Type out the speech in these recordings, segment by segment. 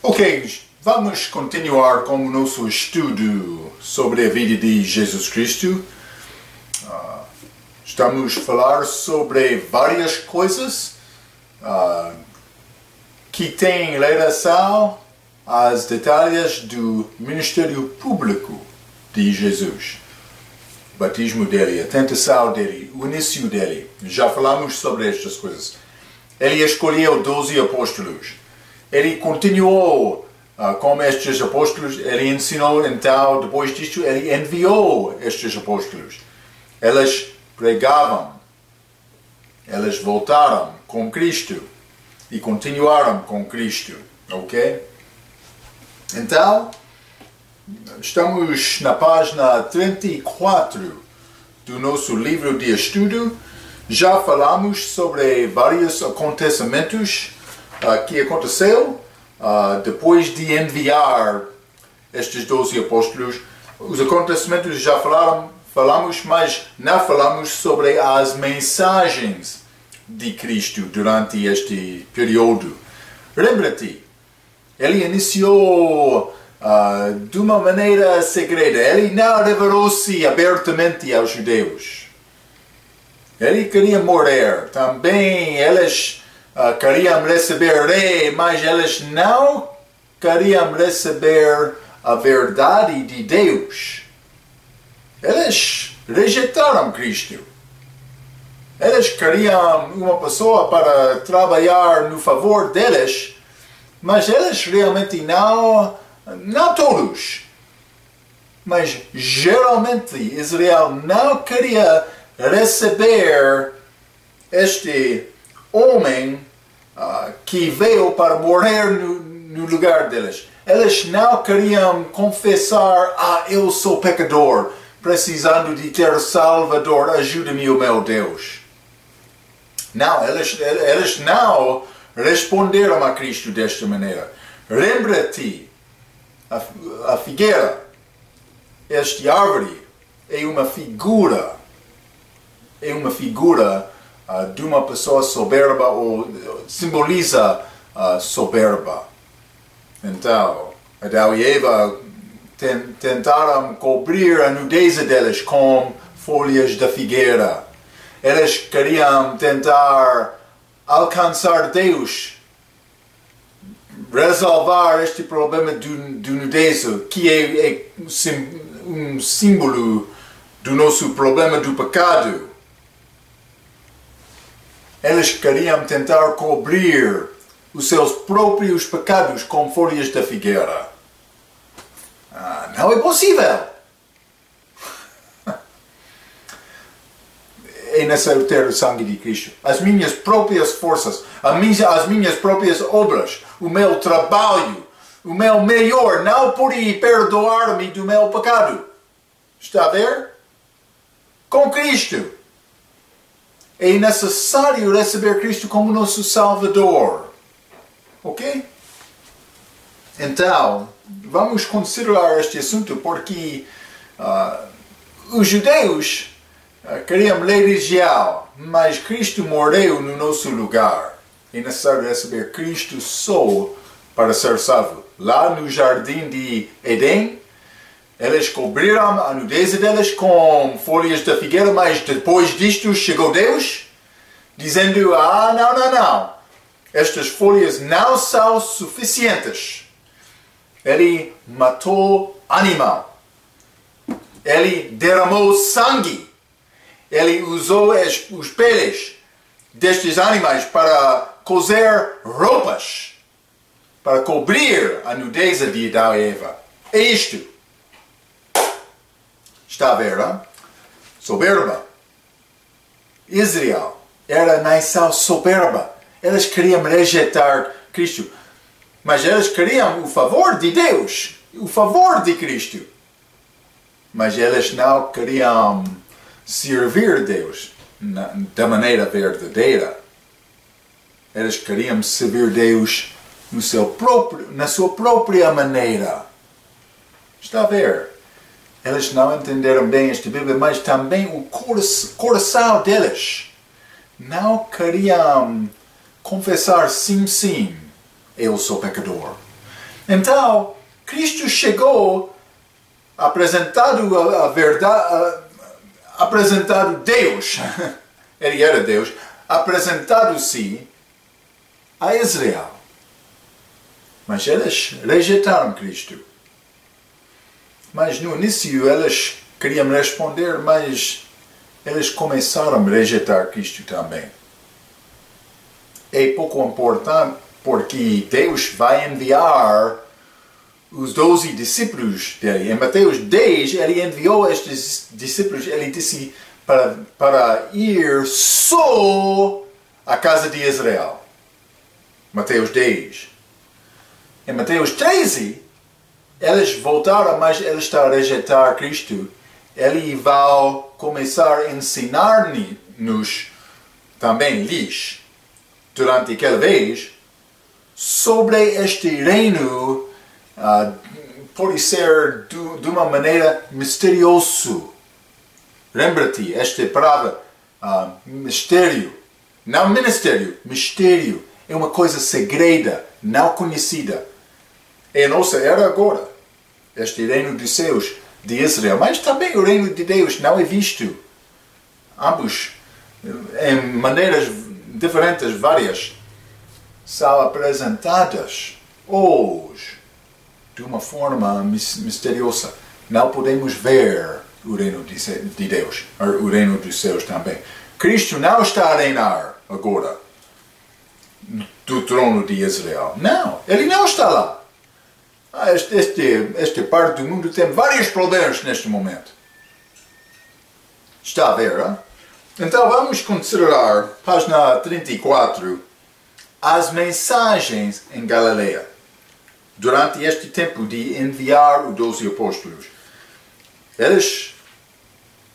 Ok, vamos continuar com o nosso estudo sobre a vida de Jesus Cristo. Estamos a falar sobre várias coisas que têm relação aos detalhes do ministério público de Jesus. O batismo dele, a tentação dele, o início dele. Já falamos sobre estas coisas. Ele escolheu 12 apóstolos. Ele continuou com estes apóstolos. Ele ensinou, então, depois disto, ele enviou estes apóstolos. Eles pregavam. Eles voltaram com Cristo. E continuaram com Cristo. Ok? Então, estamos na página 34 do nosso livro de estudo. Já falamos sobre vários acontecimentos que aconteceu depois de enviar estes 12 apóstolos. Os acontecimentos já falamos, mas não falamos sobre as mensagens de Cristo durante este período. Lembra-te, ele iniciou de uma maneira segreda. Ele não revelou-se abertamente aos judeus. Ele queria morrer. Também eles queriam receber rei, mas eles não queriam receber a verdade de Deus. Eles rejeitaram Cristo. Eles queriam uma pessoa para trabalhar no favor deles, mas eles realmente não todos. Mas geralmente Israel não queria receber este homem que veio para morrer no lugar deles. Eles não queriam confessar: eu sou pecador, precisando de ter Salvador, ajuda-me, o meu Deus. Não, eles não responderam a Cristo desta maneira. Lembra-te, a figueira, esta árvore, é uma figura de uma pessoa soberba, ou simboliza soberba. Então, Adão e Eva tentaram cobrir a nudez deles com folhas da figueira. Eles queriam tentar alcançar Deus, resolver este problema de nudez, que é um símbolo do nosso problema do pecado. Eles queriam tentar cobrir os seus próprios pecados com folhas da figueira. Não é possível. É necessário ter o sangue de Cristo. As minhas próprias forças, as minhas próprias obras, o meu trabalho, o meu melhor, não pode perdoar-me do meu pecado. Está a ver? Com Cristo. É necessário receber Cristo como nosso Salvador. Ok? Então, vamos considerar este assunto porque os judeus queriam religião, mas Cristo morreu no nosso lugar. É necessário receber Cristo só para ser salvo. Lá no jardim de Éden, eles cobriram a nudez deles com folhas da figueira, mas depois disto chegou Deus, dizendo: não. Estas folhas não são suficientes. Ele matou animal. Ele derramou sangue. Ele usou os peles destes animais para cozer roupas, para cobrir a nudez de Adão e Eva. É isto. Está a ver, hein? Soberba. Israel era nação soberba. Eles queriam rejeitar Cristo. Mas eles queriam o favor de Deus. O favor de Cristo. Mas eles não queriam servir Deus da maneira verdadeira. Eles queriam servir Deus na sua própria maneira. Está a ver? Eles não entenderam bem esta Bíblia, mas também o coração deles não queriam confessar: sim, eu sou pecador. Então, Cristo chegou apresentado a verdade, apresentado Deus, ele era Deus, apresentado-se a Israel. Mas eles rejeitaram Cristo. Mas no início eles queriam responder, mas eles começaram a rejeitar Cristo também. É pouco importante porque Deus vai enviar os 12 discípulos dele. Em Mateus 10, ele enviou estes discípulos, ele disse para ir só à casa de Israel. Mateus 10. Em Mateus 13, eles voltaram, mas eles estão a rejeitar Cristo. Ele vai começar a ensinar-nos também, lhes, durante aquela vez, sobre este reino, pode ser de uma maneira misteriosa. Lembra-te, esta palavra, mistério, não ministério, mistério, é uma coisa segreda, não conhecida. É a nossa era agora, este reino dos céus de Israel, mas também o reino de Deus não é visto. Ambos, em maneiras diferentes, várias, são apresentadas hoje de uma forma misteriosa. Não podemos ver o reino de Deus, o reino dos céus também. Cristo não está a reinar agora do trono de Israel. Não, ele não está lá. Esta parte do mundo tem vários problemas neste momento. Está a ver, hein? Então vamos considerar, página 34, as mensagens em Galileia. Durante este tempo de enviar os 12 apóstolos. Eles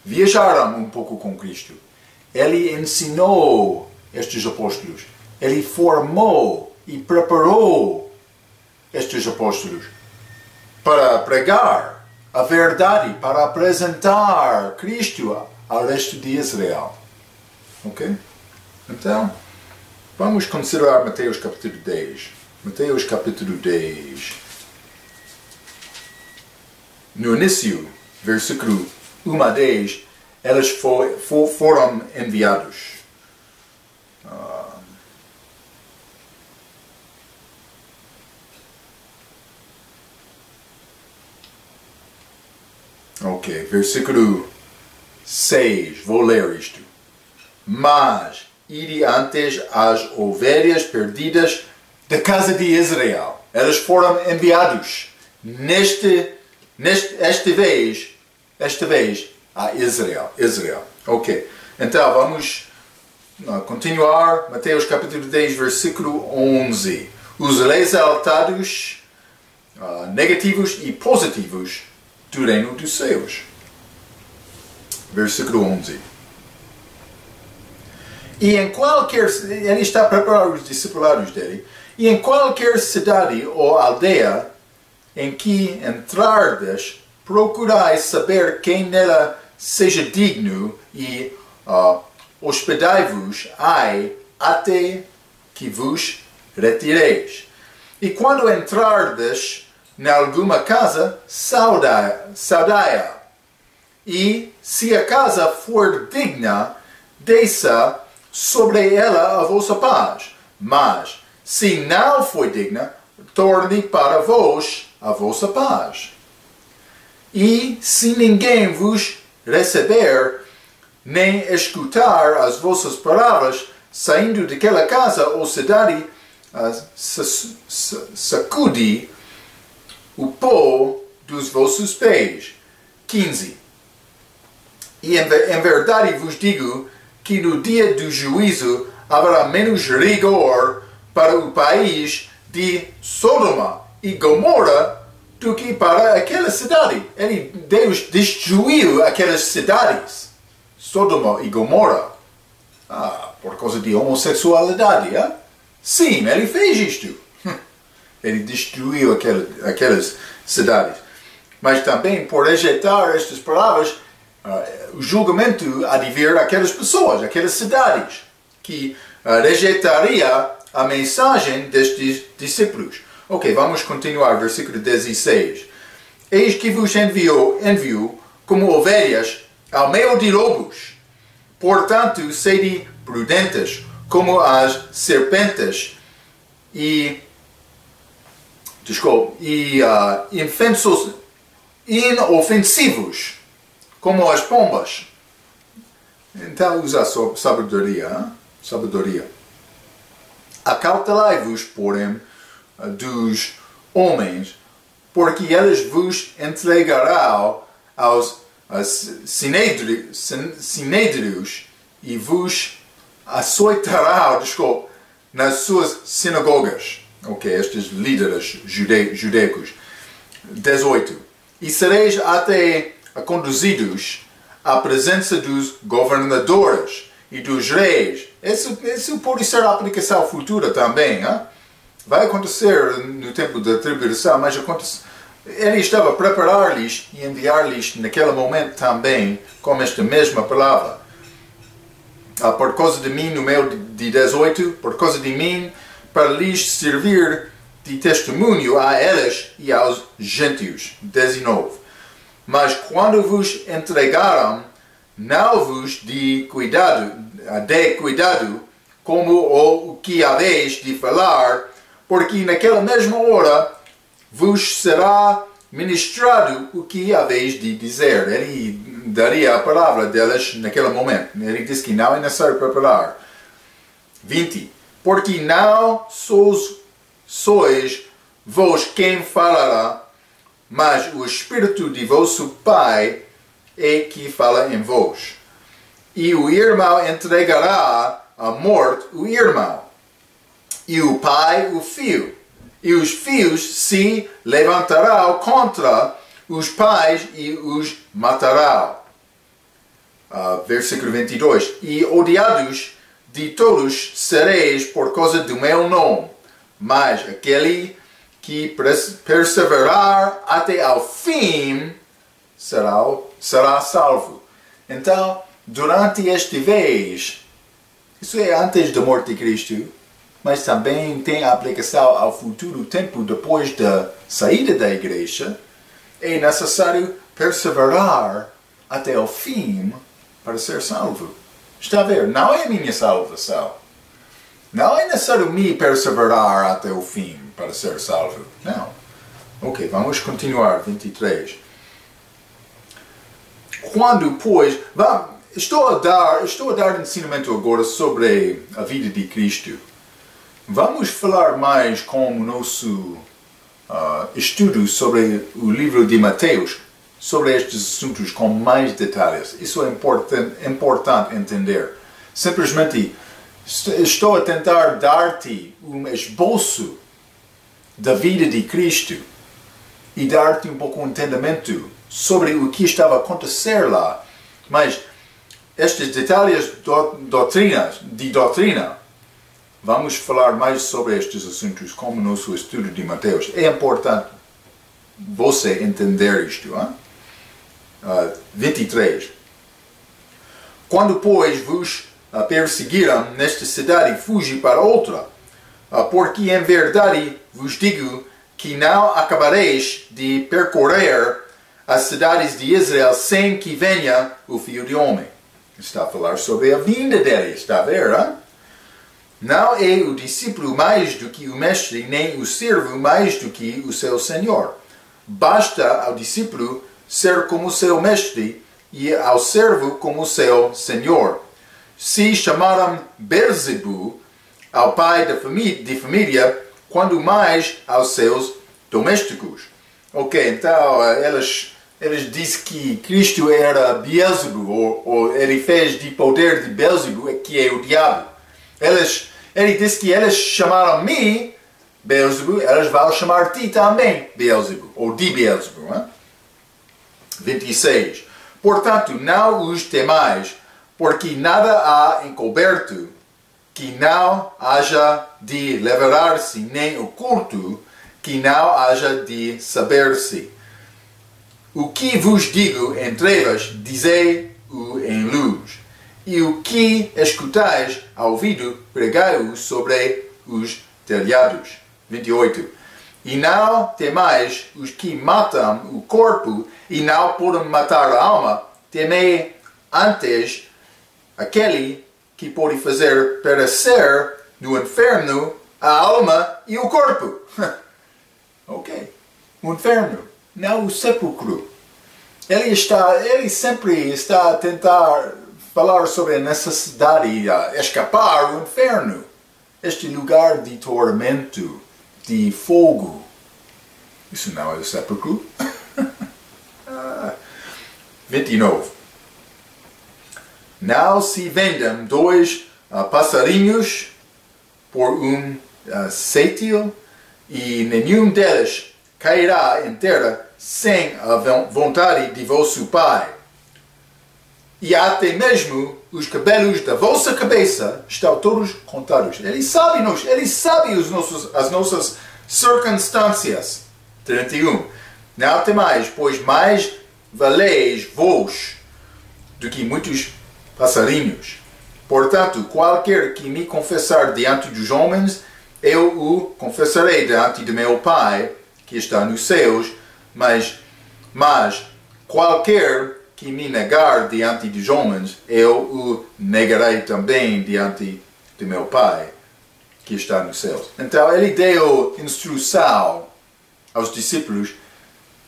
viajaram um pouco com Cristo. Ele ensinou estes apóstolos. Ele formou e preparou estes apóstolos para pregar a verdade, para apresentar Cristo ao resto de Israel. Ok? Então, vamos considerar Mateus capítulo 10. Mateus capítulo 10. No início, versículo 1 a 10, eles foram enviados. Ok, versículo 6, vou ler isto. Mas ide antes as ovelhas perdidas da casa de Israel. Eles foram enviados esta vez a Israel. Ok, então vamos continuar. Mateus capítulo 10, versículo 11. Os resultados negativos e positivos do reino dos céus. Versículo 11. E em qualquer... Ele está preparando os discipulados dele. E em qualquer cidade ou aldeia em que entrardes, procurai saber quem nela seja digno e hospedai-vos aí até que vos retireis. E quando entrardes em alguma casa, saudai-a. E se a casa for digna, desça sobre ela a vossa paz. Mas, se não for digna, torne para vós a vossa paz. E se ninguém vos receber, nem escutar as vossas palavras, saindo daquela casa ou cidade, sacudi o pó dos vossos pés. 15. E em verdade vos digo que no dia do juízo haverá menos rigor para o país de Sodoma e Gomorra do que para aquela cidade. Deus destruiu aquelas cidades, Sodoma e Gomorra, por causa de homossexualidade. Sim, ele fez isto. Ele destruiu aquelas cidades. Mas também, por rejeitar estas palavras, o julgamento há de vir aquelas pessoas, aquelas cidades, que rejeitaria a mensagem destes discípulos. Ok, vamos continuar, versículo 16. Eis que vos envio como ovelhas ao meio de lobos. Portanto, sede prudentes como as serpentes e inofensivos como as pombas. Então usa sabedoria. Acautelai-vos, porém, dos homens, porque eles vos entregarão aos sinédrios e vos açoitarão, nas suas sinagogas. Ok, estes líderes judaicos. 18. E sereis até conduzidos à presença dos governadores e dos reis. Isso pode ser a aplicação futura também. Hein? Vai acontecer no tempo da tribulação, mas ele estava a preparar-lhes e enviar-lhes naquele momento também com esta mesma palavra. Por causa de mim, no meio de 18, por causa de mim, para lhes servir de testemunho a eles e aos gentios. 19. Mas quando vos entregaram, não vos dê cuidado como o que haveis de falar, porque naquela mesma hora vos será ministrado o que haveis de dizer. Ele daria a palavra deles naquele momento. Ele diz que não é necessário preparar. 20. Porque não sois vós quem falará, mas o Espírito de vosso Pai é que fala em vós. E o irmão entregará à morte o irmão, e o pai o filho. E os filhos se levantarão contra os pais e os matarão. Versículo 22. E odiados de todos sereis por causa do meu nome, mas aquele que perseverar até ao fim será salvo. Então, durante este vez, isso é antes da morte de Cristo, mas também tem aplicação ao futuro tempo depois da saída da igreja, é necessário perseverar até o fim para ser salvo. Está a ver? Não é a minha salvação. Não é necessário me perseverar até o fim para ser salvo. Não. Ok, vamos continuar. 23. Quando, pois... Estou a dar ensinamento agora sobre a vida de Cristo. Vamos falar mais com o nosso estudo sobre o livro de Mateus, sobre estes assuntos com mais detalhes. Isso é importante entender. Simplesmente estou a tentar dar-te um esboço da vida de Cristo e dar-te um pouco de entendimento sobre o que estava a acontecer lá. Mas estes detalhes de doutrina, vamos falar mais sobre estes assuntos como no nosso estudo de Mateus. É importante você entender isto. 23. Quando, pois, vos perseguiram nesta cidade, fugi para outra, porque em verdade vos digo que não acabareis de percorrer as cidades de Israel sem que venha o Filho do Homem. Está a falar sobre a vinda dele, está a ver? Hein? Não é o discípulo mais do que o mestre, nem o servo mais do que o seu senhor. Basta ao discípulo ser como o seu mestre e ao servo como o seu senhor. Se chamaram Beelzebu ao pai de família, quando mais aos seus domésticos. Ok, então eles dizem que Cristo era Beelzebu, ou ele fez de poder de Beelzebu, que é o diabo. Ele diz que eles chamaram-me Beelzebu, eles vão chamar-te também Beelzebu, ou de Beelzebu. 26. Portanto, não os temais, porque nada há encoberto que não haja de revelar-se, nem oculto que não haja de saber-se. O que vos digo em trevas, dizei-o em luz. E o que escutais ao ouvido, pregai-o sobre os telhados. 28. E não temais os que matam o corpo e não podem matar a alma. Temei antes aquele que pode fazer perecer no inferno a alma e o corpo. Ok. O inferno, não o sepulcro. Ele sempre está a tentar falar sobre a necessidade de escapar do inferno. Este lugar de tormento, de fogo. Isso não é o sepulcro. 29. Não se vendam 2 passarinhos por cétil, e nenhum deles cairá em terra sem a vontade de vosso Pai. E até mesmo os cabelos da vossa cabeça estão todos contados. Ele sabe-nos, Ele sabe as nossas circunstâncias. 31. Não temais, pois mais valeis vós do que muitos passarinhos. Portanto, qualquer que me confessar diante dos homens, eu o confessarei diante de meu Pai, que está nos céus, mas qualquer que me negar diante dos homens, eu o negarei também diante de meu Pai, que está nos céus. Então, ele deu instrução aos discípulos,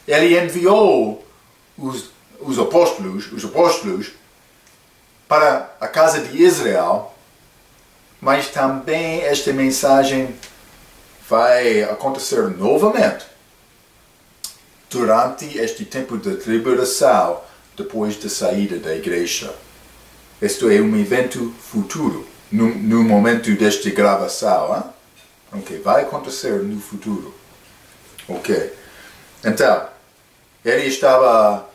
ele enviou os apóstolos para a casa de Israel, mas também esta mensagem vai acontecer novamente durante este tempo de tribulação, depois da saída da igreja. Isto é um evento futuro, no momento desta gravação. Hein? Ok, vai acontecer no futuro. Ok, então, ele estava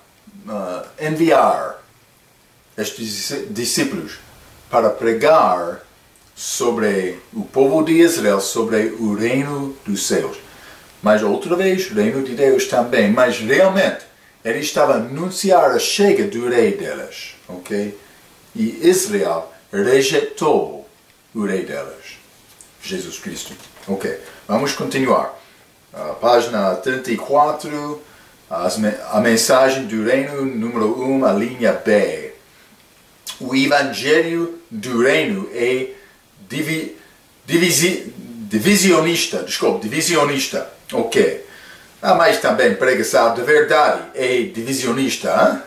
a enviar estes discípulos para pregar sobre o povo de Israel, sobre o reino dos céus. Mas outra vez, o reino de Deus também. Mas realmente, ele estava a anunciar a chega do rei deles. Ok? E Israel rejeitou o rei deles, Jesus Cristo. Ok, vamos continuar. Página 34, a mensagem do reino, número 1, a linha B. O evangelho do reino é divisionista. Ok. Mas também pregação de verdade é divisionista.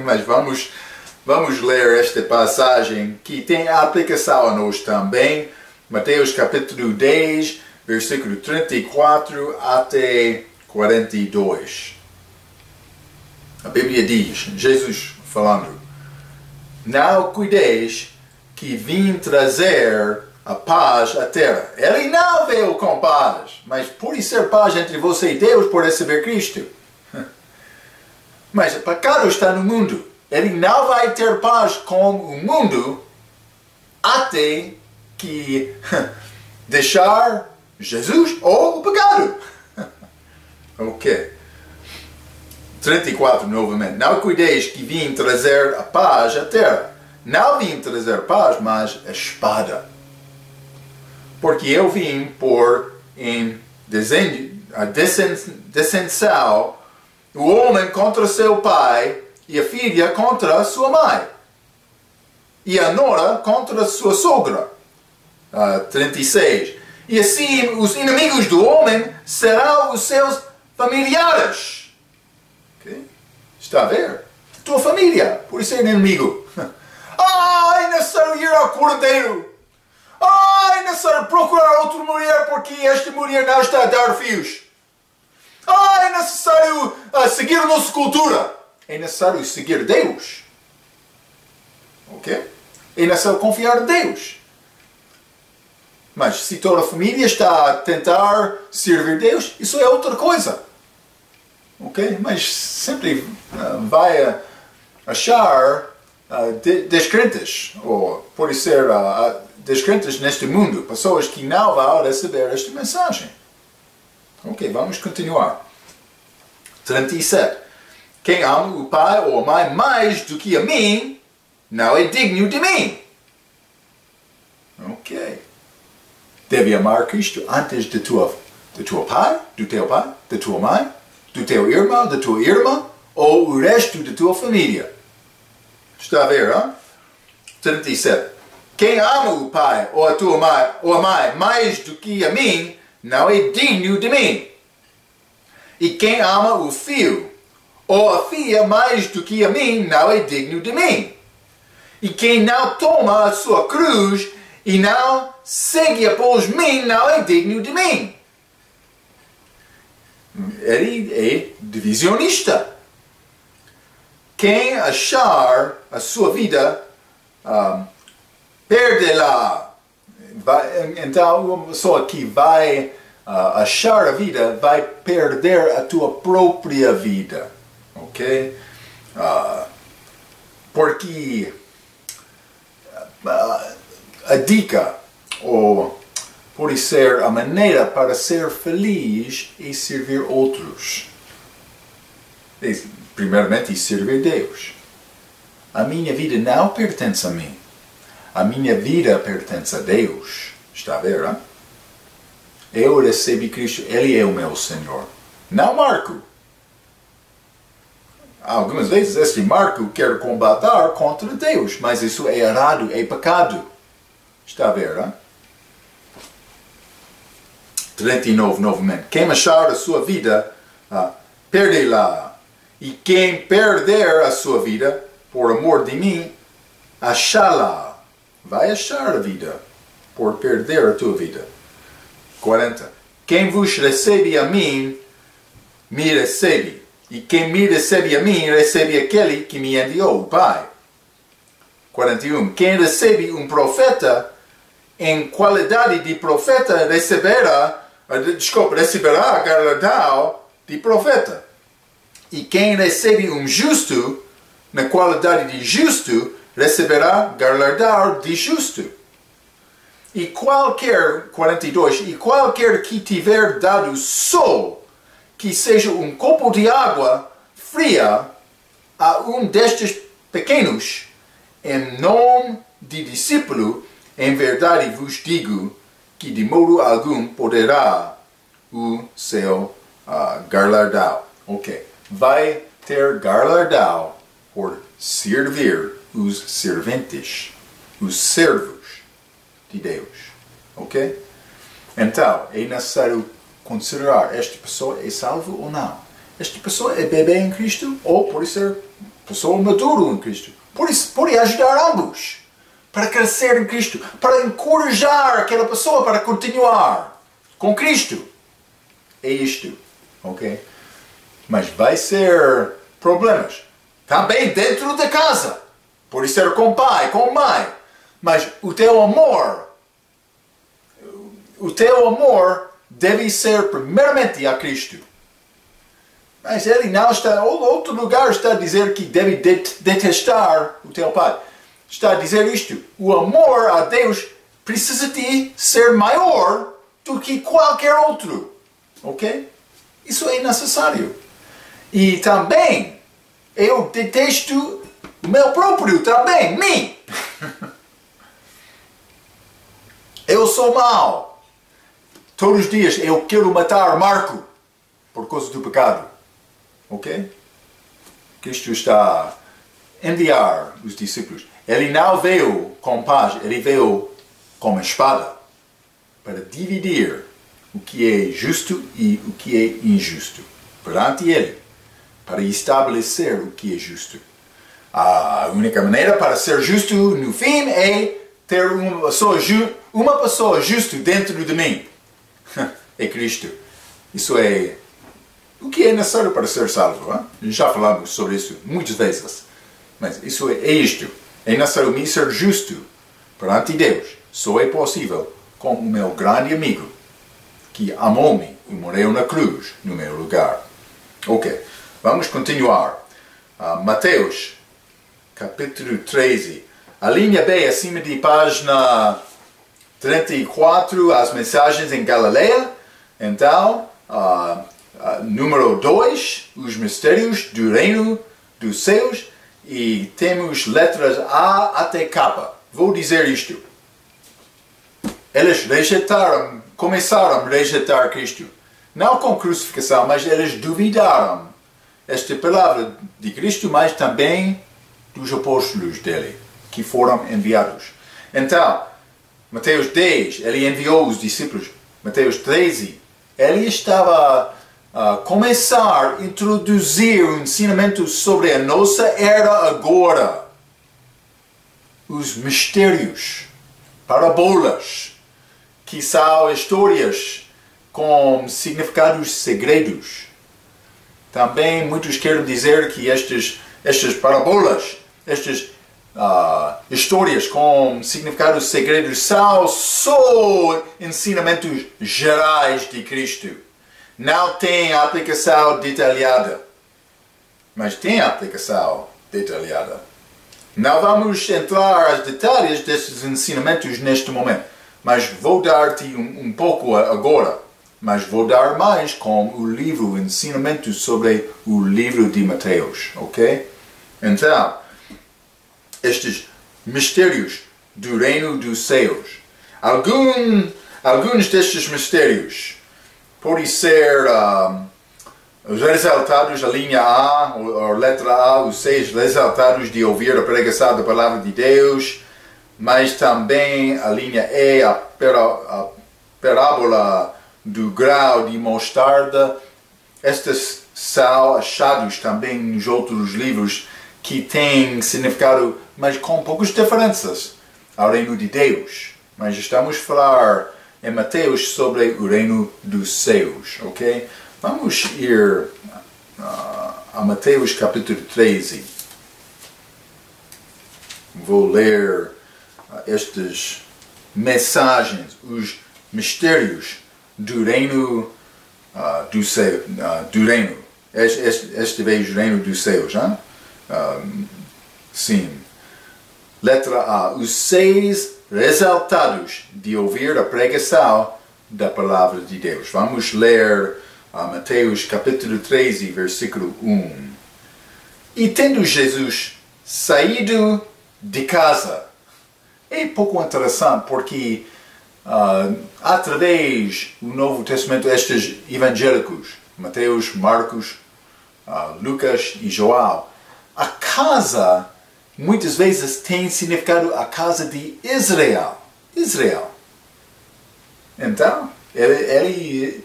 Mas vamos ler esta passagem que tem aplicação a nós também. Mateus capítulo 10, versículo 34 até 42. A Bíblia diz, Jesus falando: Não cuideis que vim trazer a paz à terra. Ele não veio com paz, mas pode ser paz entre você e Deus por receber Cristo. Mas o pecado está no mundo. Ele não vai ter paz com o mundo até que deixar Jesus ou o pecado. Ok. 34 novamente. Não cuideis que vim trazer a paz à terra. Não vim trazer paz, mas a espada. Porque eu vim pôr em descensão o homem contra seu pai e a filha contra sua mãe. E a nora contra sua sogra. 36. E assim os inimigos do homem serão os seus familiares. Okay? Está a ver? Tua família pode ser inimigo. É necessário ir ao cordeiro. É necessário procurar outra mulher porque esta mulher não está a dar fios. É necessário seguir a nossa cultura. É necessário seguir Deus. Ok? É necessário confiar em Deus. Mas se toda a família está a tentar servir Deus, isso é outra coisa. Ok? Mas sempre vai achar descrentes, ou pode ser descrentes neste mundo, pessoas que não vão receber esta mensagem. Ok, vamos continuar. 37. Quem ama o pai ou a mãe mais do que a mim, não é digno de mim. Ok. Deve amar Cristo antes de tua do teu pai, da tua mãe, do teu irmão, da tua irmã, ou o resto da tua família. Está a ver, hein? 37. Quem ama o pai ou a tua mãe ou a mãe mais do que a mim, não é digno de mim. E quem ama o filho ou a filha mais do que a mim, não é digno de mim. E quem não toma a sua cruz e não segue após mim, não é digno de mim. Ele é divisionista. Quem achar a sua vida, perde-la. Então, uma pessoa que vai achar a vida, vai perder a tua própria vida. Ok? Porque a dica, ou pode ser a maneira para ser feliz, é servir outros. Primeiramente, servir Deus. A minha vida não pertence a mim. A minha vida pertence a Deus. Está a ver, hein? Eu recebi Cristo, Ele é o meu Senhor. Não Marco. Algumas vezes este Marco quer combater contra Deus, mas isso é errado, é pecado. Está a ver, hein? 39, novamente. Quem achar a sua vida, perde-la. E quem perder a sua vida, por amor de mim, achá-la. Vai achar a vida, por perder a tua vida. 40. Quem vos recebe a mim, me recebe. E quem me recebe a mim, recebe aquele que me enviou, o Pai. 41. Quem recebe um profeta, em qualidade de profeta, receberá galardão de profeta. E quem recebe um justo, na qualidade de justo, receberá galardão de justo. E qualquer, 42, e qualquer que tiver dado sol, que seja um copo de água fria, a um destes pequenos, em nome de discípulo, em verdade vos digo, que de modo algum poderá o seu galardão. Ok. Vai ter galardão por servir os serventes, os servos de Deus. Ok? Então, é necessário considerar, esta pessoa é salva ou não? Esta pessoa é bebê em Cristo? Ou pode ser pessoa madura em Cristo? Pode ajudar ambos para crescer em Cristo, para encorajar aquela pessoa para continuar com Cristo. É isto. Ok? Mas vai ser problemas. Também dentro da casa. Pode ser com o pai, com a mãe. Mas o teu amor deve ser primeiramente a Cristo. Mas ele não está, outro lugar está a dizer que deve detestar o teu pai. Está a dizer isto. O amor a Deus precisa de ser maior do que qualquer outro. Ok? Isso é necessário. E também, eu detesto o meu próprio também, mim. Eu sou mau. Todos os dias eu quero matar Marco por causa do pecado. Ok? Cristo está a enviar os discípulos. Ele não veio com paz, ele veio com uma espada para dividir o que é justo e o que é injusto perante ele, para estabelecer o que é justo. A única maneira para ser justo no fim é ter uma pessoa justa dentro de mim. É Cristo. Isso é o que é necessário para ser salvo. Hein? Já falamos sobre isso muitas vezes. Mas isso é isto. É necessário me ser justo perante Deus. Só é possível com o meu grande amigo que amou-me e morreu na cruz no meu lugar. Ok, vamos continuar. Mateus, capítulo 13. A linha B, acima de página 34, as mensagens em Galileia. Então, número 2, os mistérios do reino dos céus. E temos letras A até K. Vou dizer isto. Eles começaram a rejeitar Cristo. não com crucificação, mas eles duvidaram esta palavra de Cristo, mas também dos apóstolos dele, que foram enviados. Então, Mateus 10, ele enviou os discípulos. Mateus 13, ele estava a começar a introduzir o ensinamento sobre a nossa era agora. Os mistérios, parábolas, que são histórias com significados segredos. Também muitos querem dizer que estas parábolas, estas histórias com significados segredos são só ensinamentos gerais de Cristo. Não tem aplicação detalhada. Mas tem aplicação detalhada. Não vamos entrar aos detalhes desses ensinamentos neste momento. Mas vou dar-te um pouco agora. Mas vou dar mais com o livro Ensinamentos sobre o livro de Mateus. Ok? Então, estes mistérios do reino dos céus. Alguns destes mistérios podem ser os resultados, a linha A, ou letra A, os 6 resultados de ouvir a pregação da palavra de Deus, mas também a linha E, a parábola do grau de mostarda. Estes são achados também nos outros livros que têm significado, mas com poucas diferenças ao reino de Deus. Mas estamos a falar em Mateus sobre o reino dos céus, ok? Vamos ir a Mateus capítulo 13. Vou ler estas mensagens, os mistérios do reino do céu, do reino. Este vez o reino dos céus, hein? Sim. Letra A. Os 6 resultados de ouvir a pregação da palavra de Deus. Vamos ler Mateus capítulo 13, versículo 1. E tendo Jesus saído de casa. É pouco interessante porque através do Novo Testamento estes evangélicos, Mateus, Marcos, Lucas e João, a casa muitas vezes tem significado a casa de Israel. Israel. Então, ele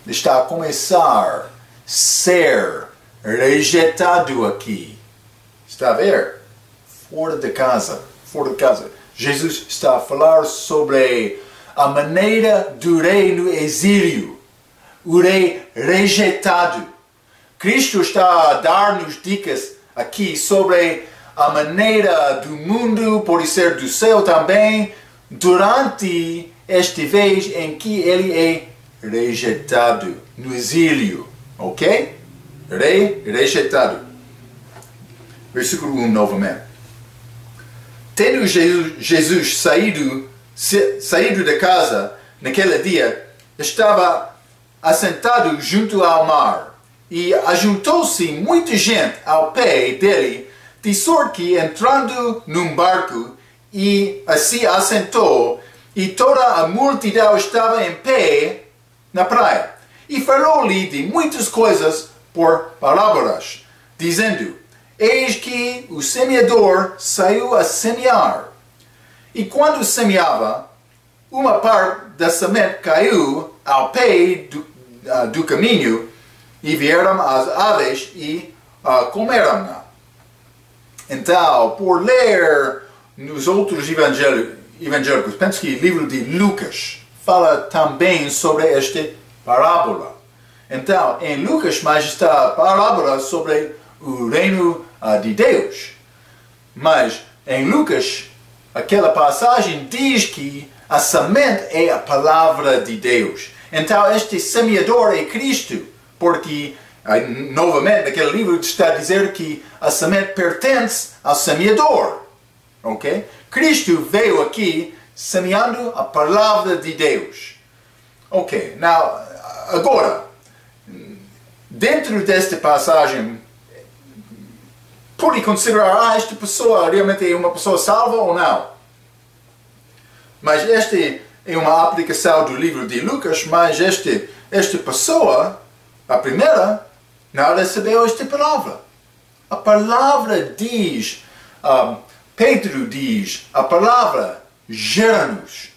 está a começar a ser rejeitado aqui. Está a ver? Fora de casa. Fora de casa. Jesus está a falar sobre a maneira do rei no exílio. O rei rejeitado. Cristo está a dar-nos dicas aqui sobre a maneira do mundo, pode ser do céu também, durante este vez em que ele é rejeitado, no exílio. Ok? Rejeitado. Versículo 1 novamente. Tendo Jesus saído de casa naquele dia, estava assentado junto ao mar. E ajuntou-se muita gente ao pé dele, de sorte que, entrando num barco, e se assentou, e toda a multidão estava em pé na praia. E falou-lhe de muitas coisas por parábolas, dizendo: Eis que o semeador saiu a semear. E quando semeava, uma parte da semente caiu ao pé do caminho, e vieram as aves e comeram-na. Então, por ler nos outros evangélicos, penso que o livro de Lucas fala também sobre esta parábola. Então, em Lucas, mais está a parábola sobre o reino de Deus. Mas, em Lucas, aquela passagem diz que a semente é a palavra de Deus. Então, este semeador é Cristo. Porque, novamente, naquele livro está a dizer que a semente pertence ao semeador. Ok? Cristo veio aqui semeando a palavra de Deus. Ok, agora, dentro desta passagem, pode considerar, esta pessoa realmente é uma pessoa salva ou não? Mas é uma aplicação do livro de Lucas, mas esta pessoa, a primeira, não recebeu esta palavra. A palavra diz, Pedro diz, a palavra gera-nos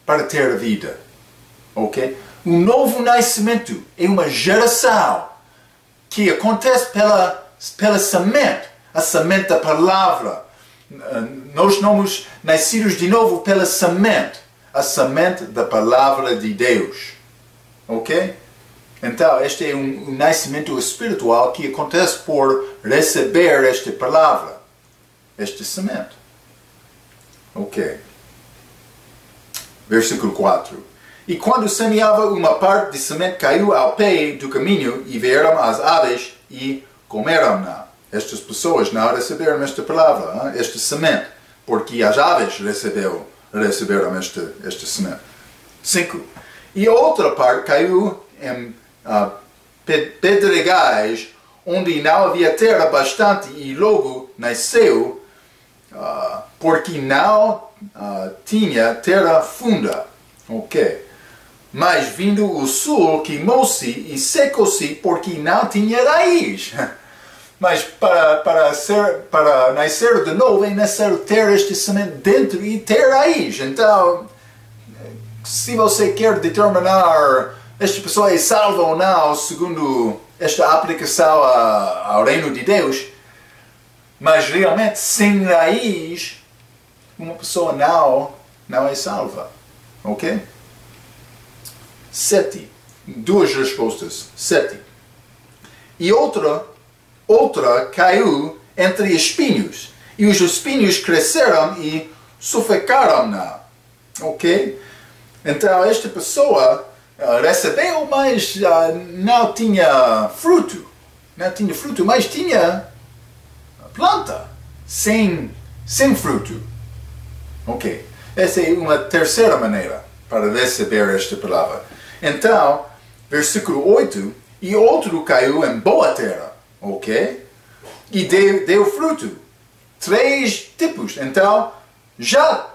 para ter vida. Ok? O novo nascimento é uma geração que acontece pela semente, a semente da palavra. Nós somos nascidos de novo pela semente, a semente da palavra de Deus. Ok? Então, este é um nascimento espiritual que acontece por receber esta palavra, esta semente. Ok. Versículo 4. E quando semeava, uma parte de semente caiu ao pé do caminho, e vieram as aves e comeram-na. Estas pessoas não receberam esta palavra, esta semente, porque as aves receberam esta semente. 5. E outra parte caiu em pedregais, onde não havia terra bastante, e logo nasceu, porque não tinha terra funda. Ok. Mas vindo o sol, queimou-se e secou-se, porque não tinha raiz. Mas para nascer de novo, é necessário ter este semente dentro e ter raiz. Então, se você quer determinar esta pessoa é salva ou não, segundo esta aplicação ao reino de Deus, mas realmente sem raiz, uma pessoa não é salva. Ok? 7. Duas respostas. 7. E outra caiu entre espinhos, e os espinhos cresceram e sufocaram-na. Ok? Então esta pessoa recebeu, mas não tinha fruto. Não tinha fruto, mas tinha planta sem fruto. Ok. Essa é uma terceira maneira para receber esta palavra. Então, versículo 8, e outro caiu em boa terra, ok? E deu fruto. 3 tipos. Então, já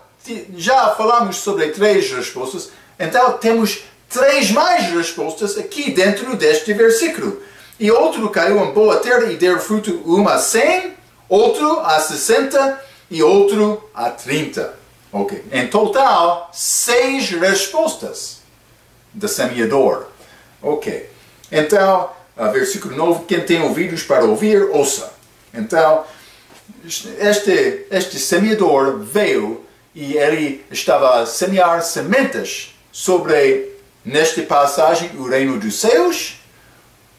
falamos sobre 3 respostas, então temos 3 mais respostas aqui dentro deste versículo. E outro caiu em boa terra e deu fruto, um a 100, outro a 60 e outro a 30. Ok. Em total, 6 respostas da semeador. Ok. Então, versículo 9, quem tem ouvidos para ouvir, ouça. Então, este semeador veio e ele estava a semear sementes sobre, nesta passagem, o reino dos céus,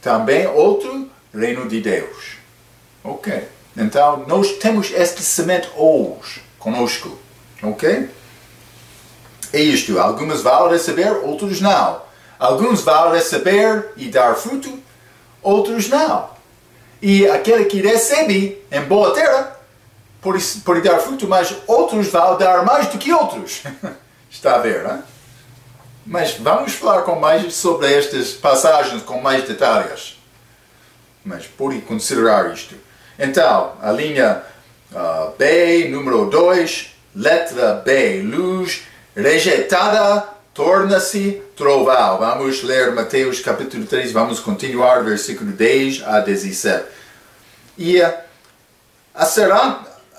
também outro reino de Deus. Ok. Então, nós temos esta semente hoje conosco. Ok? É isto. Alguns vão receber, outros não. Alguns vão receber e dar fruto, outros não. E aquele que recebe em boa terra pode dar fruto, mas outros vão dar mais do que outros. Está a ver, não é? Mas vamos falar com mais sobre estas passagens com mais detalhes. Mas pode considerar isto. Então, a linha B, número 2, letra B, luz rejeitada torna-se trovão. Vamos ler Mateus capítulo 3, vamos continuar, versículo 10 a 17. E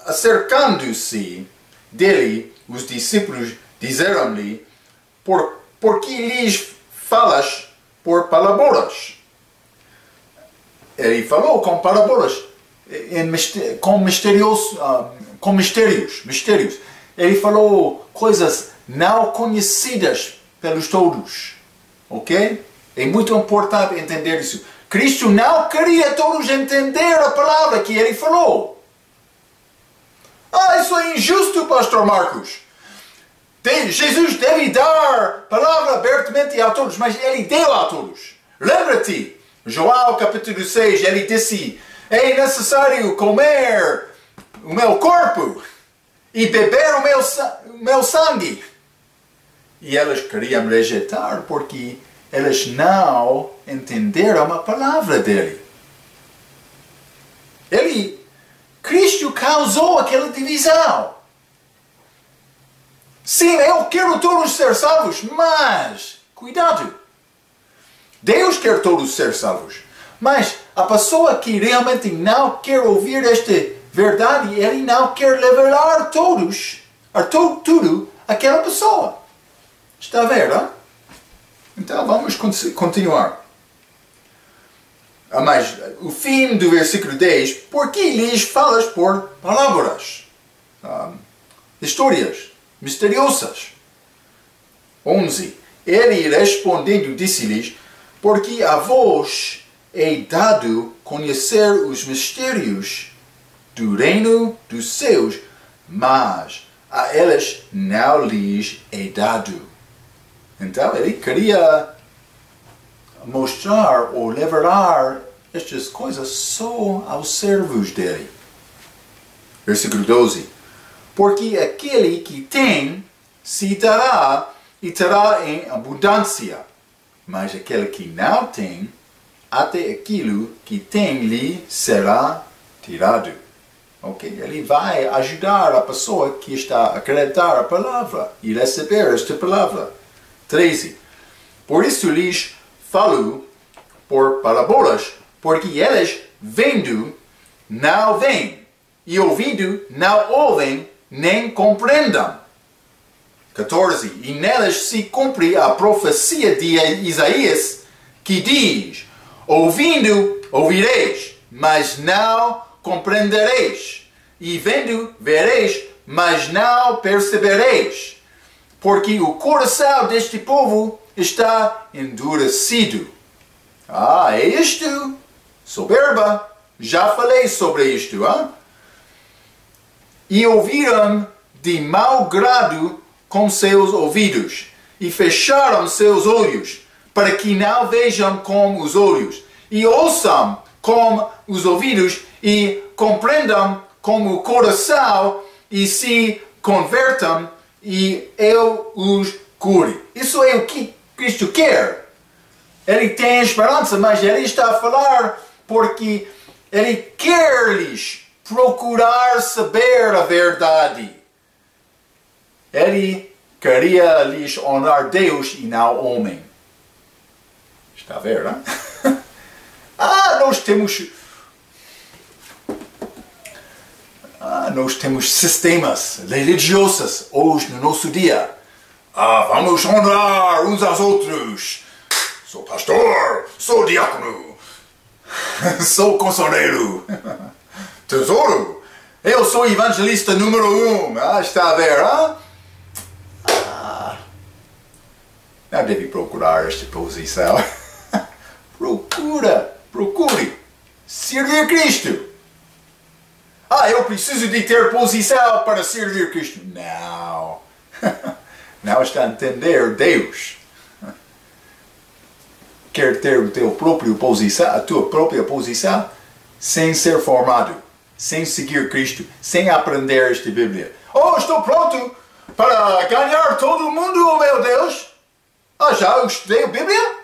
acercando-se dele, os discípulos disseram-lhe, por que lhes falas por parábolas? Ele falou com parábolas, com mistérios. Ele falou coisas não conhecidas pelos todos. Ok? É muito importante entender isso. Cristo não queria todos entender a palavra que ele falou. Isso é injusto, pastor Marcos. Jesus deve dar palavra abertamente a todos, mas ele deu a todos. Lembra-te, João capítulo 6, ele disse, é necessário comer o meu corpo e beber o meu sangue. E elas queriam rejeitar porque elas não entenderam a palavra dele. Cristo causou aquela divisão. Sim, eu quero todos ser salvos, mas cuidado. Deus quer todos ser salvos. Mas a pessoa que realmente não quer ouvir esta verdade, ele não quer revelar todos, tudo àquela pessoa. Está a ver, não? Então vamos continuar. Mas o fim do versículo 10, porque lhes falas por palavras, histórias misteriosas. 11. Ele respondendo disse-lhes, porque a vós é dado conhecer os mistérios do reino dos céus, mas a elas não lhes é dado. Então ele queria mostrar ou revelar estas coisas só aos servos dele. Versículo 12. Porque aquele que tem se dará e terá em abundância, mas aquele que não tem, até aquilo que tem lhe será tirado. Ok? Ele vai ajudar a pessoa que está a acreditar a palavra e receber esta palavra. 13. Por isso lhes falo por parábolas, porque eles vendo não veem, e ouvindo não ouvem, nem compreendam. 14. E nelas se cumpre a profecia de Isaías, que diz, ouvindo ouvireis, mas não compreendereis, e vendo vereis, mas não percebereis, porque o coração deste povo está endurecido. É isto, soberba, já falei sobre isto, e ouviram de mau grado com seus ouvidos, e fecharam seus olhos, para que não vejam com os olhos, e ouçam com os ouvidos, e compreendam com o coração, e se convertam, e eu os cure. Isso é o que Cristo quer. Ele tem esperança, mas ele está a falar porque ele quer-lhes procurar saber a verdade. Ele queria lhes honrar Deus e não homem. Está a ver, não? Nós temos sistemas religiosos hoje no nosso dia. Vamos honrar uns aos outros. Sou pastor, sou diácono, sou conselheiro, tesouro. Eu sou evangelista número 1. Está a ver, Não deve procurar esta posição. Procure servir Cristo. Eu preciso de ter posição para servir Cristo. Não. Não está a entender Deus. Quer ter a tua própria posição, sem ser formado, sem seguir Cristo, sem aprender esta Bíblia. Estou pronto para ganhar todo mundo, oh meu Deus. Já eu estudei a Bíblia?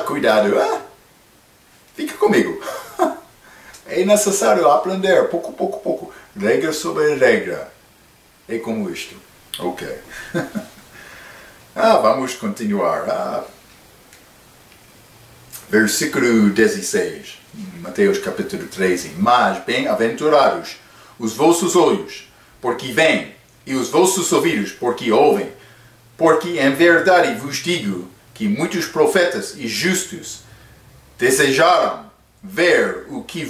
Cuidado, Fica comigo. É necessário aprender, pouco. Regra sobre regra. É como isto. Ok. Vamos continuar. Versículo 16. Mateus capítulo 13. Mas bem-aventurados os vossos olhos, porque veem, e os vossos ouvidos, porque ouvem. Porque em verdade vos digo que muitos profetas e justos desejaram ver o que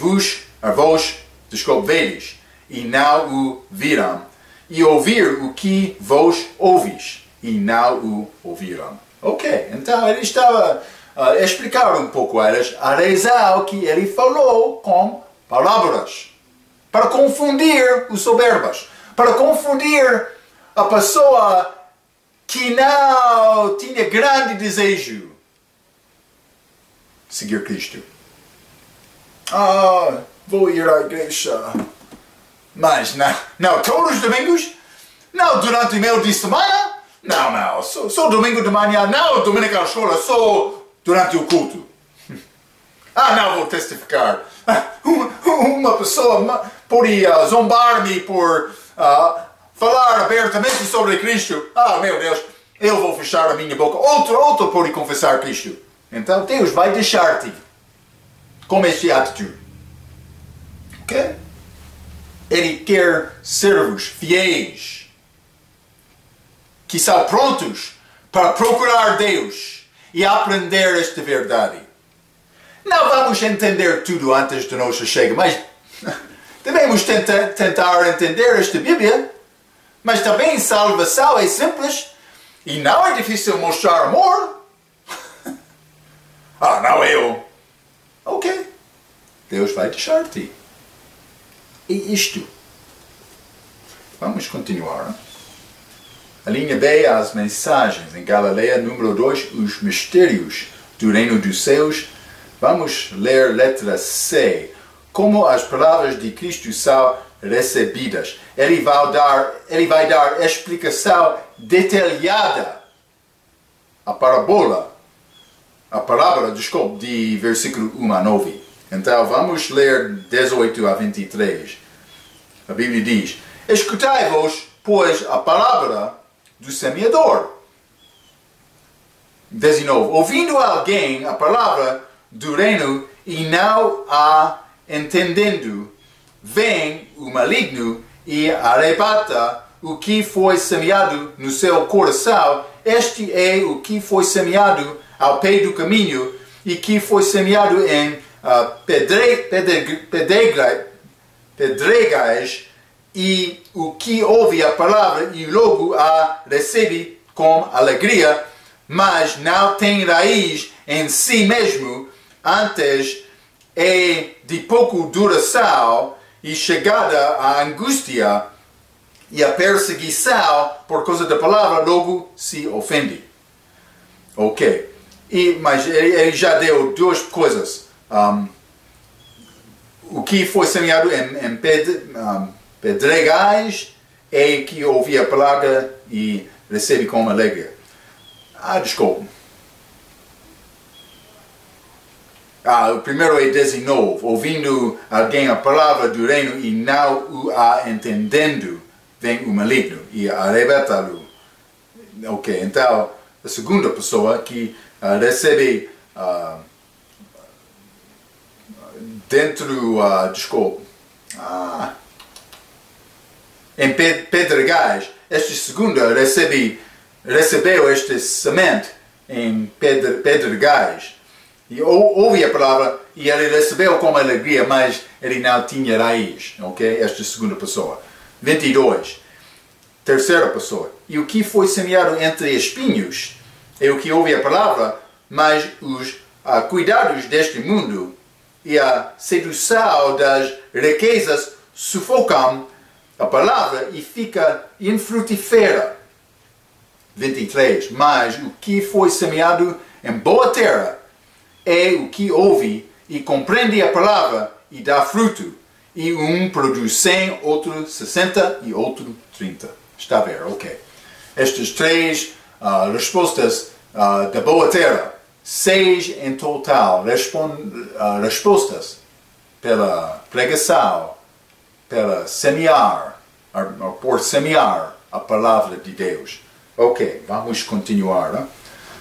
vedes, e não o viram, e ouvir o que vós ouvis, e não o ouviram. Ok, então ele estava a explicar um pouco a eles a razão que ele falou com palavras, para confundir os soberbas, para confundir a pessoa que não tinha grande desejo de seguir Cristo. Vou ir à igreja, mas não todos os domingos, não durante o meio de semana, não, só domingo de manhã, não domingo à escola, só durante o culto. Não vou testificar. Uma pessoa pode zombar-me por falar abertamente sobre Cristo. Meu Deus, eu vou fechar a minha boca. Outro pode confessar Cristo. Então Deus vai deixar-te com esta atitude. Ok? Ele quer servos fiéis, que são prontos para procurar Deus e aprender esta verdade. Não vamos entender tudo antes de nossa chega, mas devemos tentar entender esta Bíblia. Mas também salvação é simples e não é difícil mostrar amor. Não eu. Ok. Deus vai deixar-te. E isto. Vamos continuar. A linha B, as mensagens em Galileia, número 2, os mistérios do reino dos céus. Vamos ler letra C. Como as palavras de Cristo são recebidas. Ele vai dar explicação detalhada. A parábola, de versículo 1 a 9. Então vamos ler 18 a 23. A Bíblia diz: escutai-vos, pois, a palavra do semeador. 19. Ouvindo alguém a palavra do reino e não a entendendo, vem o maligno e arrebata o que foi semeado no seu coração. Este é o que foi semeado ao pé do caminho e que foi semeado em pedregas, e o que ouve a palavra e logo a recebe com alegria, mas não tem raiz em si mesmo, antes é de pouca duração e chegada a angústia e a perseguição por causa da palavra, logo se ofende. Ok. Mas ele já deu duas coisas. O que foi semeado em pedregais é que ouve a palavra e recebe com alegria. Desculpa. O primeiro é 19. Ouvindo alguém a palavra do reino e não a entendendo, vem o maligno e arrebata-lo. Ok, então a segunda pessoa que recebe em pedregais, este segundo recebeu este semente em pedregais e ouve a palavra e ele recebeu com alegria, mas ele não tinha raiz. Ok? Esta segunda pessoa. 22. Terceira pessoa. E o que foi semeado entre espinhos é o que ouve a palavra, mas os cuidados deste mundo e a sedução das riquezas sufocam a palavra e fica infrutífera. 23. Mas o que foi semeado em boa terra é o que ouve e compreende a palavra e dá fruto. E um produz 100, outro 60 e outro 30. Está a ver? Ok. Estas três respostas da boa terra. 6 em total respostas pela pregação, pela semear, por semear a palavra de Deus. Ok, vamos continuar.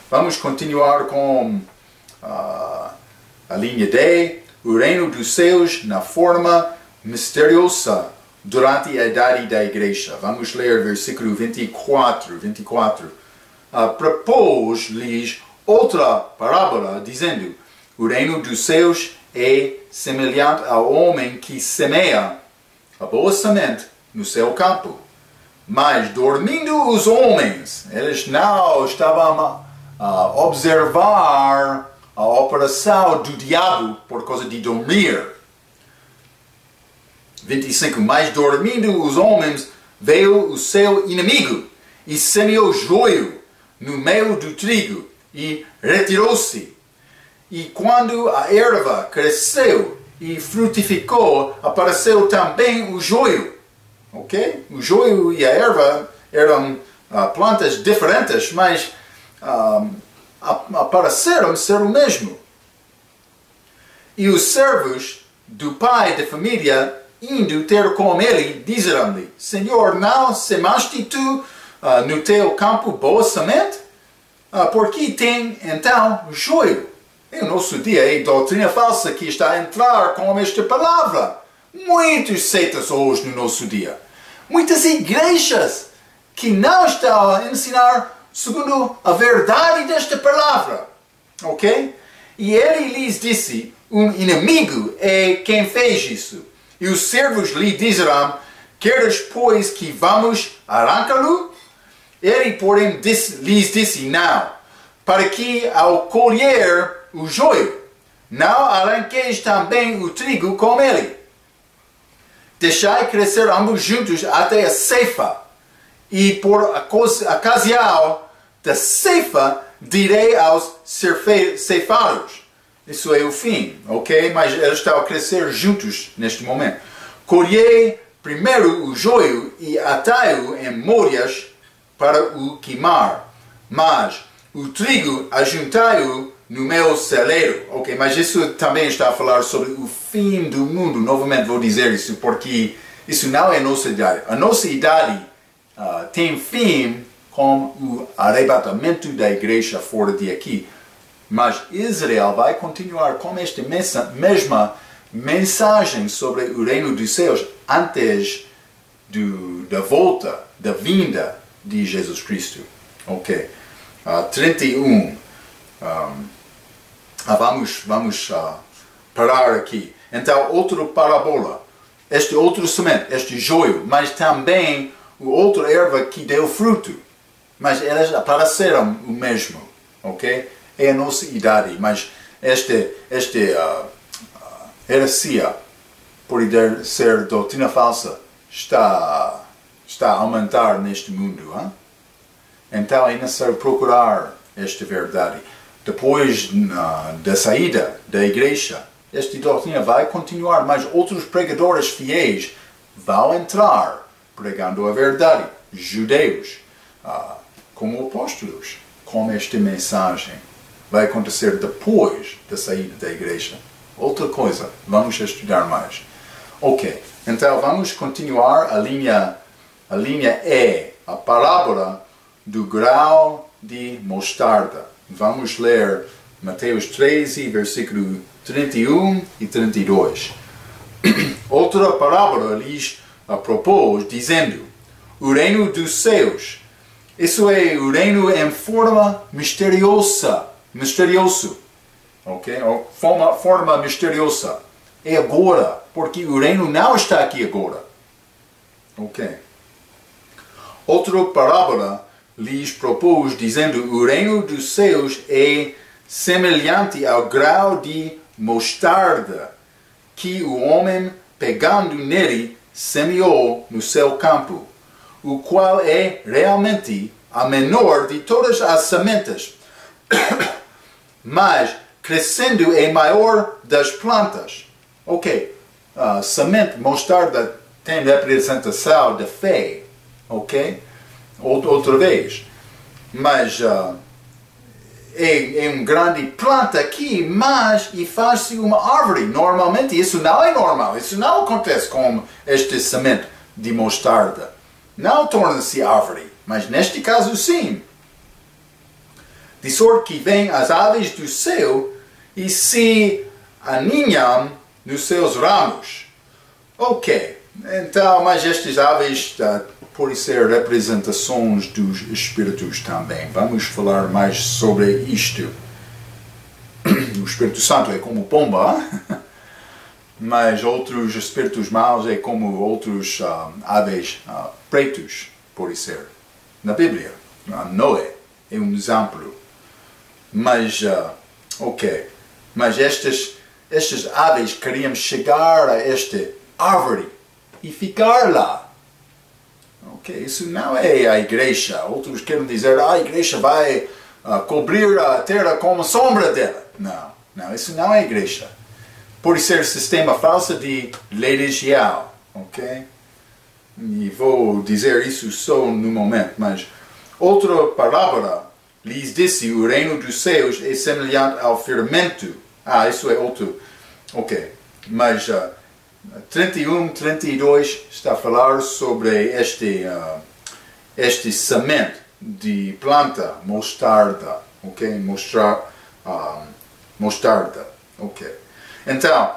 Vamos continuar com a linha D, o reino dos céus na forma misteriosa durante a idade da igreja. Vamos ler versículo 24. Propôs-lhes outra parábola, dizendo: o reino dos céus é semelhante ao homem que semeia a boa semente no seu campo. Mas dormindo os homens, eles não estavam a observar a operação do diabo por causa de dormir. 25. Mas dormindo os homens, veio o seu inimigo e semeou joio no meio do trigo e retirou-se. E quando a erva cresceu e frutificou, apareceu também o joio. Ok? O joio e a erva eram plantas diferentes, mas apareceram ser o mesmo. E os servos do pai da família indo ter com ele, disseram-lhe: Senhor, não semaste tu no teu campo boa semente? Porque tem então joio. E o nosso dia é doutrina falsa que está a entrar com esta palavra. Muitas seitas hoje no nosso dia. Muitas igrejas que não estão a ensinar segundo a verdade desta palavra. Ok? E ele lhes disse: um inimigo é quem fez isso. E os servos lhe disseram: queres, pois, que vamos arrancá-lo? Ele, porém, lhes disse: não, para que ao colher o joio, não arranqueis também o trigo com ele. Deixai crescer ambos juntos até a ceifa, e por ocasião da ceifa direi aos ceifadores. Isso é o fim, ok? Mas eles estão a crescer juntos neste momento. Colhei primeiro o joio e atai-o em molhas para o queimar, mas o trigo ajuntai-o no meu celeiro. Ok, mas isso também está a falar sobre o fim do mundo. Novamente vou dizer isso, porque isso não é a nossa idade. A nossa idade tem fim com o arrebatamento da igreja fora de aqui. Mas Israel vai continuar com esta mesma mensagem sobre o reino dos céus antes da volta, da vinda de Jesus Cristo. Ok. 31. Vamos parar aqui. Então, outra parábola. Este outro semente, este joio, mas também outra erva que deu fruto. Mas elas pareceram o mesmo. Ok? É a nossa idade, mas esta heresia, por ser doutrina falsa, está a aumentar neste mundo. Hein? Então é necessário procurar esta verdade. Depois da saída da igreja, esta doutrina vai continuar, mas outros pregadores fiéis vão entrar pregando a verdade. Judeus, como apóstolos, com esta mensagem. Vai acontecer depois da saída da igreja. Outra coisa, vamos estudar mais. Ok, então vamos continuar a linha E, a parábola do grau de mostarda. Vamos ler Mateus 13, versículo 31 e 32. Outra parábola lhes propôs, dizendo: o reino dos céus, isso é o reino em forma misterioso, ok? Forma misteriosa. É agora, porque o reino não está aqui agora. Ok? Outra parábola lhes propôs, dizendo: o reino dos céus é semelhante ao grau de mostarda, que o homem, pegando nele, semeou no seu campo, o qual é realmente a menor de todas as sementes, mas crescendo é maior das plantas. Ok, semente mostarda tem representação da fé, ok? Outra vez, mas é uma grande planta aqui, mas e faz-se uma árvore. Normalmente isso não é normal, isso não acontece com este semente de mostarda. Não torna-se árvore, mas neste caso sim. De sorte que vêm as aves do céu e se aninham nos seus ramos. Ok, então, mas estas aves podem ser representações dos espíritos também. Vamos falar mais sobre isto. O Espírito Santo é como pomba, mas outros espíritos maus é como outros aves pretos, pode ser. Na Bíblia, Noé é um exemplo. Mas, ok, mas estas aves queriam chegar a esta árvore e ficar lá. Ok, isso não é a igreja. Outros querem dizer, a igreja vai cobrir a terra com a sombra dela. Não, isso não é a igreja. Pode ser sistema falso de religião, ok? E vou dizer isso só no momento, mas outra parábola lhes disse: o reino dos céus é semelhante ao fermento. Isso é outro. Ok, mas 31, 32 está a falar sobre este semente de planta mostarda, ok? Mostarda, ok? Então,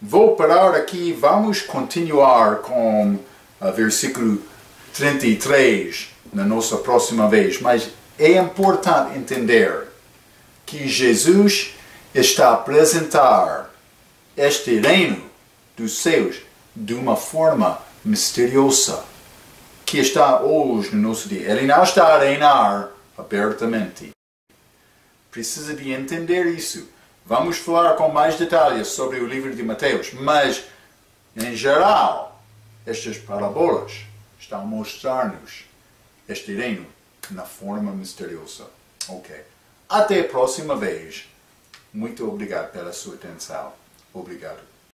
vou parar aqui, vamos continuar com o versículo 33 na nossa próxima vez, mas é importante entender que Jesus está a apresentar este reino dos céus de uma forma misteriosa que está hoje no nosso dia. Ele não está a reinar abertamente. Precisa de entender isso. Vamos falar com mais detalhes sobre o livro de Mateus, mas, em geral, estas parábolas estão a mostrar-nos este reino na forma misteriosa. Ok. Até a próxima vez. Muito obrigado pela sua atenção. Obrigado.